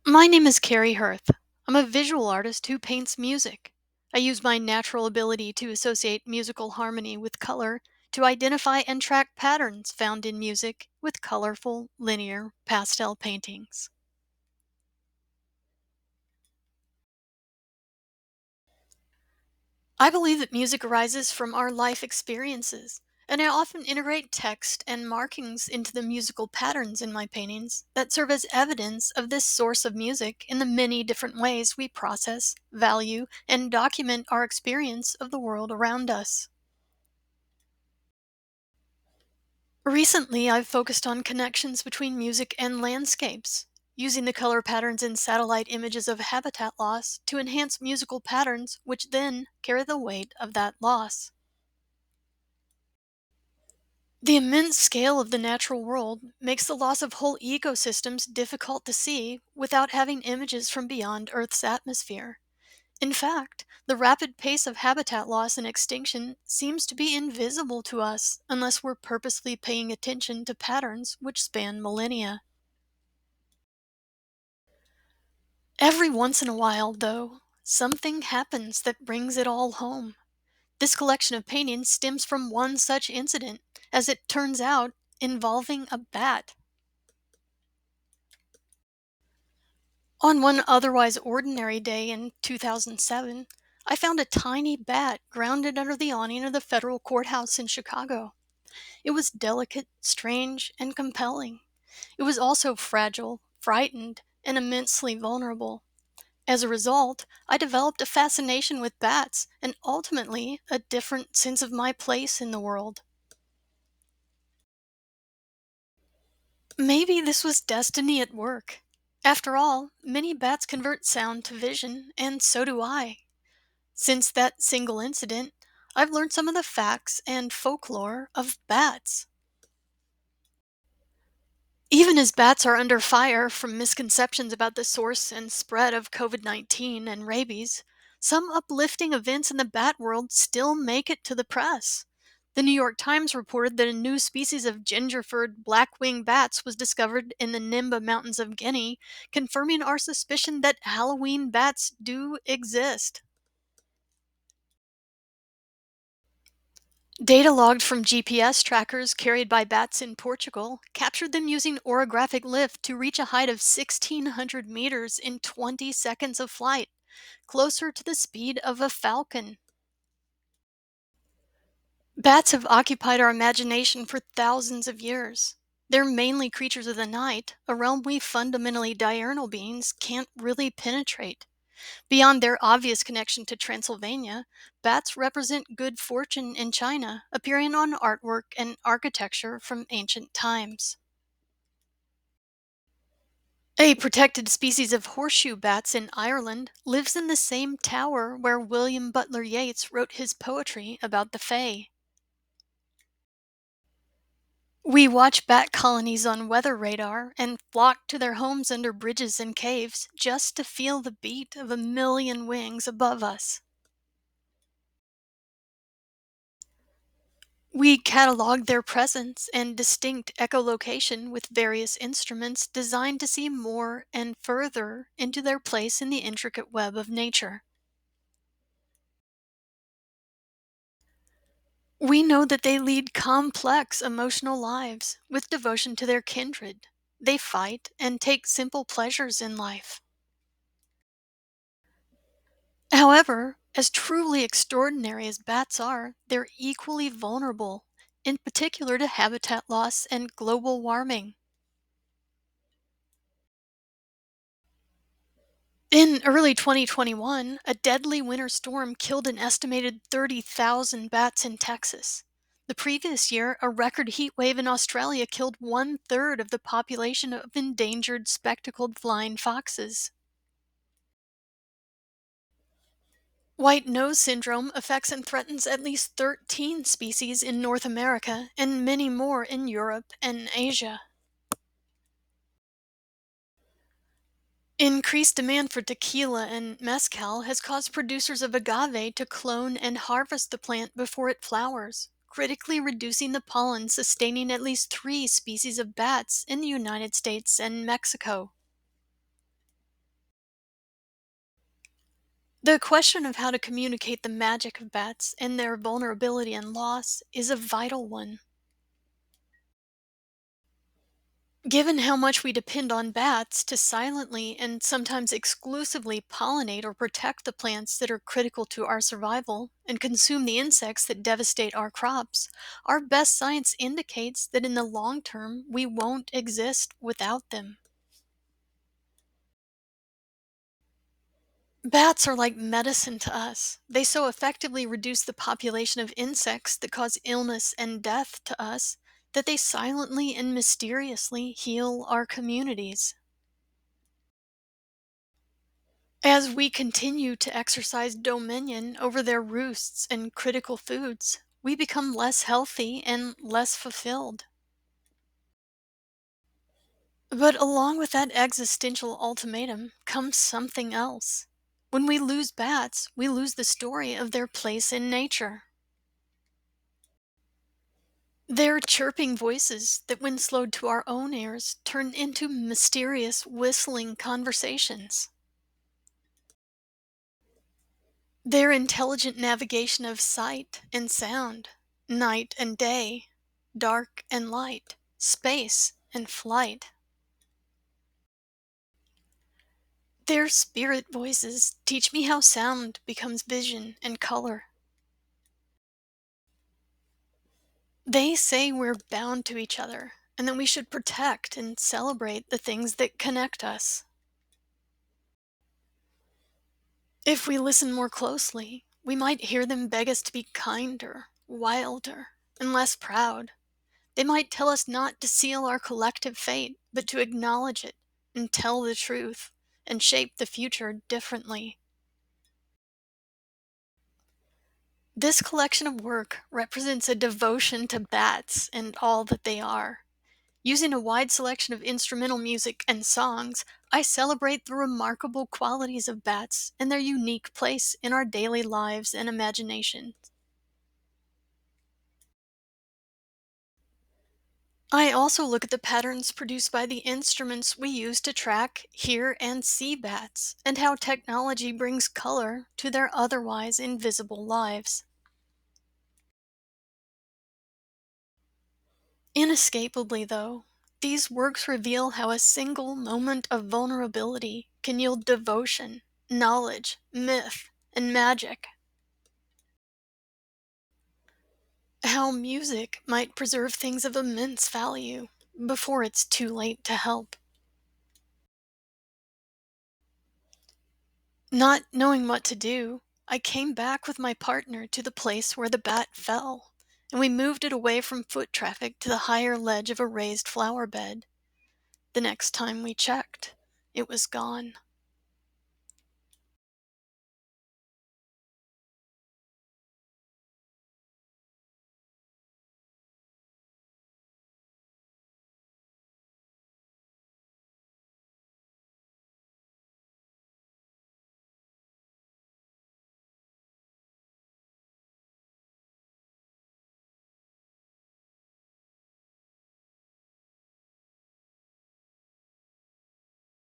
My name is Carrie Hirth. I'm a visual artist who paints music. I use my natural ability to associate musical harmony with color to identify and track patterns found in music with colorful, linear pastel paintings. I believe that music arises from our life experiences, and I often integrate text and markings into the musical patterns in my paintings that serve as evidence of this source of music in the many different ways we process, value, and document our experience of the world around us. Recently, I've focused on connections between music and landscapes, using the color patterns in satellite images of habitat loss to enhance musical patterns, which then carry the weight of that loss. The immense scale of the natural world makes the loss of whole ecosystems difficult to see without having images from beyond Earth's atmosphere. In fact, the rapid pace of habitat loss and extinction seems to be invisible to us unless we're purposely paying attention to patterns which span millennia. Every once in a while, though, something happens that brings it all home. This collection of paintings stems from one such incident, as it turns out, involving a bat. On one otherwise ordinary day in 2007, I found a tiny bat grounded under the awning of the federal courthouse in Chicago. It was delicate, strange, and compelling. It was also fragile, frightened, and immensely vulnerable. As a result, I developed a fascination with bats and ultimately a different sense of my place in the world. Maybe this was destiny at work. After all, many bats convert sound to vision, and so do I. Since that single incident, I've learned some of the facts and folklore of bats. Even as bats are under fire from misconceptions about the source and spread of COVID-19 and rabies, some uplifting events in the bat world still make it to the press. The New York Times reported that a new species of ginger-furred black-winged bats was discovered in the Nimba Mountains of Guinea, confirming our suspicion that Halloween bats do exist. Data logged from GPS trackers carried by bats in Portugal captured them using orographic lift to reach a height of 1,600 meters in 20 seconds of flight, closer to the speed of a falcon. Bats have occupied our imagination for thousands of years. They're mainly creatures of the night, a realm we fundamentally diurnal beings can't really penetrate. Beyond their obvious connection to Transylvania, bats represent good fortune in China, appearing on artwork and architecture from ancient times. A protected species of horseshoe bats in Ireland lives in the same tower where William Butler Yeats wrote his poetry about the Fae. We watch bat colonies on weather radar and flock to their homes under bridges and caves just to feel the beat of a million wings above us. We catalog their presence and distinct echolocation with various instruments designed to see more and further into their place in the intricate web of nature. We know that they lead complex emotional lives with devotion to their kindred. They fight and take simple pleasures in life. However, as truly extraordinary as bats are, they're equally vulnerable, in particular to habitat loss and global warming. In early 2021, a deadly winter storm killed an estimated 30,000 bats in Texas. The previous year, a record heat wave in Australia killed one-third of the population of endangered spectacled flying foxes. White nose syndrome affects and threatens at least 13 species in North America and many more in Europe and Asia. Increased demand for tequila and mezcal has caused producers of agave to clone and harvest the plant before it flowers, critically reducing the pollen sustaining at least 3 species of bats in the United States and Mexico. The question of how to communicate the magic of bats and their vulnerability and loss is a vital one. Given how much we depend on bats to silently and sometimes exclusively pollinate or protect the plants that are critical to our survival and consume the insects that devastate our crops, our best science indicates that in the long term we won't exist without them. Bats are like medicine to us. They so effectively reduce the population of insects that cause illness and death to us that they silently and mysteriously heal our communities. As we continue to exercise dominion over their roosts and critical foods, we become less healthy and less fulfilled. But along with that existential ultimatum comes something else. When we lose bats, we lose the story of their place in nature. Their chirping voices that, when slowed to our own ears, turn into mysterious whistling conversations. Their intelligent navigation of sight and sound, night and day, dark and light, space and flight. Their spirit voices teach me how sound becomes vision and color. They say we're bound to each other and that we should protect and celebrate the things that connect us. If we listen more closely, we might hear them beg us to be kinder, wilder, and less proud. They might tell us not to seal our collective fate, but to acknowledge it and tell the truth and shape the future differently. This collection of work represents a devotion to bats and all that they are. Using a wide selection of instrumental music and songs, I celebrate the remarkable qualities of bats and their unique place in our daily lives and imagination. I also look at the patterns produced by the instruments we use to track, hear, and see bats, and how technology brings color to their otherwise invisible lives. Inescapably, though, these works reveal how a single moment of vulnerability can yield devotion, knowledge, myth, and magic. How music might preserve things of immense value before it's too late to help. Not knowing what to do, I came back with my partner to the place where the bat fell, and we moved it away from foot traffic to the higher ledge of a raised flower bed. The next time we checked, it was gone.